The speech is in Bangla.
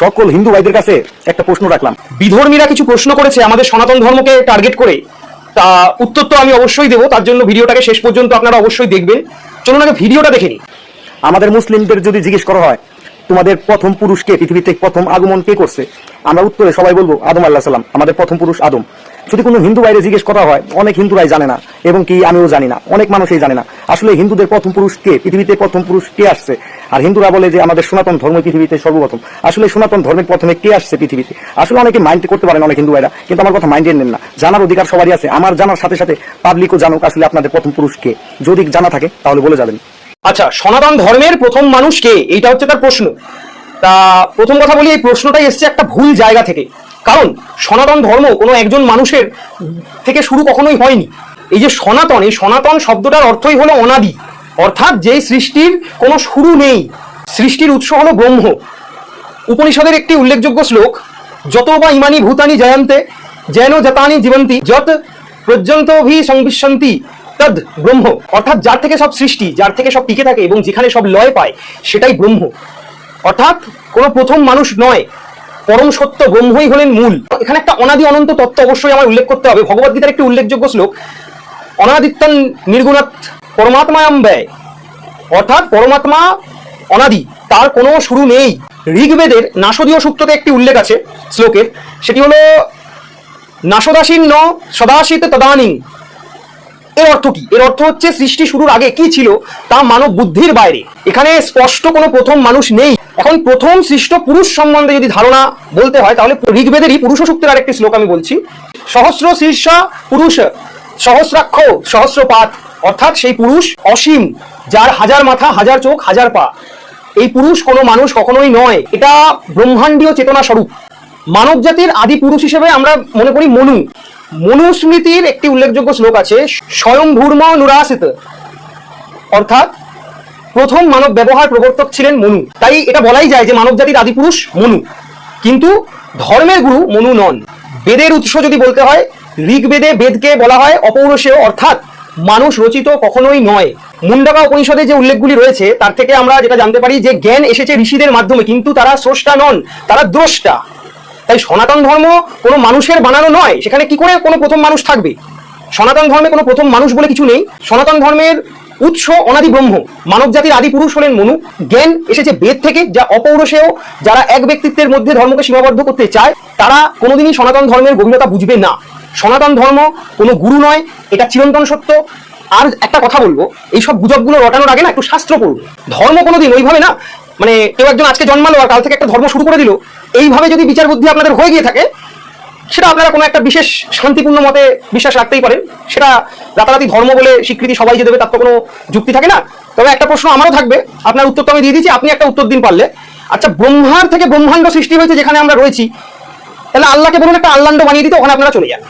সকল হিন্দু ভাইদের কাছে একটা প্রশ্ন রাখলাম। বিধর্মীরা কিছু প্রশ্ন করেছে আমাদের সনাতন ধর্মকে টার্গেট করে, তা উত্তর তো আমি অবশ্যই দেবো। তার জন্য ভিডিওটাকে শেষ পর্যন্ত আপনারা অবশ্যই দেখবেন। চলুন আগে ভিডিওটা দেখে নিই। আমাদের মুসলিমদের যদি জিজ্ঞেস করা হয় তোমাদের প্রথম পুরুষকে, পৃথিবীতে প্রথম আগমন কে করছে, আমরা উত্তরে সবাই বলবো আদম আলাইহিস সালাম, আমাদের প্রথম পুরুষ আদম। যদি কোনো হিন্দু বাইরে জিজ্ঞেস করা হয়, অনেক হিন্দুরাই জানে না, এবং কি আমিও জানি না, অনেক মানুষই জানে না আসলে হিন্দুদের প্রথম পুরুষ কে, পৃথিবীতে প্রথম পুরুষ কে আসছে। আর হিন্দুরা বলে যে আমাদের সনাতন ধর্ম পৃথিবীতে সর্বপ্রথম। আসলে সনাতন ধর্মের প্রথমে কে আসছে পৃথিবীতে, আসলে অনেকে মাইন্ড করতে পারেন অনেক হিন্দু ভাইরা, কিন্তু আমার কথা মাইন্ডে নেন না। জানার অধিকার সবারই আছে, আমার জানার সাথে সাথে পাবলিকও জানুক আসলে আপনাদের প্রথম পুরুষ কে। যদি জানা থাকে তাহলে বলে যাবেন। আচ্ছা, সনাতন ধর্মের প্রথম মানুষ কে, এইটা হচ্ছে তার প্রশ্ন। তা প্রথম কথা বলি, এই প্রশ্নটাই এসছে একটা ভুল জায়গা থেকে। কারণ সনাতন ধর্ম কোনো একজন মানুষের থেকে শুরু কখনোই হয়নি। এই যে সনাতন, এই সনাতন শব্দটার অর্থই হলো অনাদি, অর্থাৎ যে সৃষ্টির কোনো শুরু নেই, সৃষ্টির উৎস হলো ব্রহ্ম। উপনিষদের একটি উল্লেখযোগ্য শ্লোক, যত বা ইমানি ভূতানি জয়ন্তে যেন যতানি জীবন্তি যত পর্যন্তভি সংবিশন্তি তদ ব্রহ্ম। অর্থাৎ যার থেকে সব সৃষ্টি, যার থেকে সব টিকে থাকে এবং যেখানে সব লয় পায় সেটাই ব্রহ্ম। অর্থাৎ কোনো প্রথম মানুষ নয়, পরম সত্য ব্রহ্মই হলেন মূল। এখানে একটা অনাদি অনন্ত তত্ত্ব অবশ্যই আমার উল্লেখ করতে হবে। ভগবদ্গীতার একটি উল্লেখযোগ্য শ্লোক, অনাদিত্যং নির্গুণাৎ পরমাত্মায়াম ব্যয়, অর্থাৎ পরমাত্মা অনাদি, তার কোনো শুরু নেই। ঋগ্বেদের নাসদীয় সূক্ততে একটি উল্লেখ আছে শ্লোকের, সেটি হলো নাসদাসীন সদাসিত তদানীং। এর অর্থ কি? এর অর্থ হচ্ছে সৃষ্টি শুরুর আগে কি ছিল তা মানব বুদ্ধির বাইরে। এখানে স্পষ্ট কোনো প্রথম মানুষ নেই। এখন প্রথম সৃষ্ট পুরুষ সম্বন্ধে যদি ধারণা বলতে হয়, তাহলে ঋগ্বেদেরই পুরুষ সূক্তের আরেকটি শ্লোক আমি বলছি, সহস্র শীর্ষ পুরুষ সহস্রাক্ষ সহস্রপাত। অর্থাৎ সেই পুরুষ অসীম, যার হাজার মাথা, হাজার চোখ, হাজার পা। এই পুরুষ কোনো মানুষ কখনোই নয়, এটা ব্রহ্মাণ্ডীয় চেতনা স্বরূপ। মানব জাতির আদি পুরুষ হিসেবে আমরা মনে করি মনু। মনুস্মৃতির একটি উল্লেখযোগ্য শ্লোক আছে, স্বয়ংভূর্ম নুরাসিত, অর্থাৎ প্রথম মানব ব্যবহার প্রবর্তক ছিলেন মনু। তাই এটা বলাই যায় যে মানব জাতির আদি পুরুষ মনু, কিন্তু ধর্মের গুরু মনু নন। বেদের উৎস যদি বলতে হয়, ঋগ্বেদে বেদকে বলা হয় অপৌরুষেয়, অর্থাৎ মানুষ রচিত কখনোই নয়। মুন্ডকা উপনিষদে যে উল্লেখগুলি রয়েছে তার থেকে আমরা যেটা জানতে পারি যে জ্ঞান এসেছে ঋষিদের মাধ্যমে, কিন্তু তারা স্রষ্টা নন, তারা দ্রষ্টা। তাই সনাতন ধর্ম কোনো মানুষের বানানো নয়, সেখানে কি করে কোনো প্রথম মানুষ থাকবে? সনাতন ধর্মে কোনো প্রথম মানুষ বলে কিছু নেই। সনাতন ধর্মের উৎস অনাদি ব্রহ্ম, মানব জাতির আদি পুরুষ হলেন মনু। জ্ঞান এসেছে বেদ থেকে, যা অপৌরুষেয়। যারা এক ব্যক্তিত্বের মধ্যে ধর্মকে সীমাবদ্ধ করতে চায় তারা কোনোদিনই সনাতন ধর্মের গভীরতা বুঝবে না। সনাতন ধর্ম কোনো গুরু নয়, এটা চিরন্তন সত্য। আর একটা কথা বলবো, এইসব গুজবগুলো রটানোর আগে না একটু শাস্ত্র পড়ুন। ধর্ম কোনোদিন ওইভাবে না, মানে কেউ একজন আজকে জন্মালো আর কাল থেকে একটা ধর্ম শুরু করে দিল, এইভাবে যদি বিচার বুদ্ধি আপনাদের হয়ে গিয়ে থাকে, সেটা আপনারা কোনো একটা বিশেষ শান্তিপূর্ণ মতে বিশ্বাস রাখতেই পারেন। সেটা রাতারাতি ধর্ম বলে স্বীকৃতি সবাই যে দেবে তার তো কোনো যুক্তি থাকে না। তবে একটা প্রশ্ন আমারও থাকবে, আপনার উত্তর তো আমি দিয়ে দিচ্ছি, আপনি একটা উত্তর দিন পারলে। আচ্ছা, ব্রহ্মার থেকে ব্রহ্মাণ্ড সৃষ্টি হয়েছে যেখানে আমরা রয়েছি, তাহলে আল্লাহকে বলুন একটা আল্লাণ্ড বানিয়ে দিতে, ওখানে আপনারা চলে যান।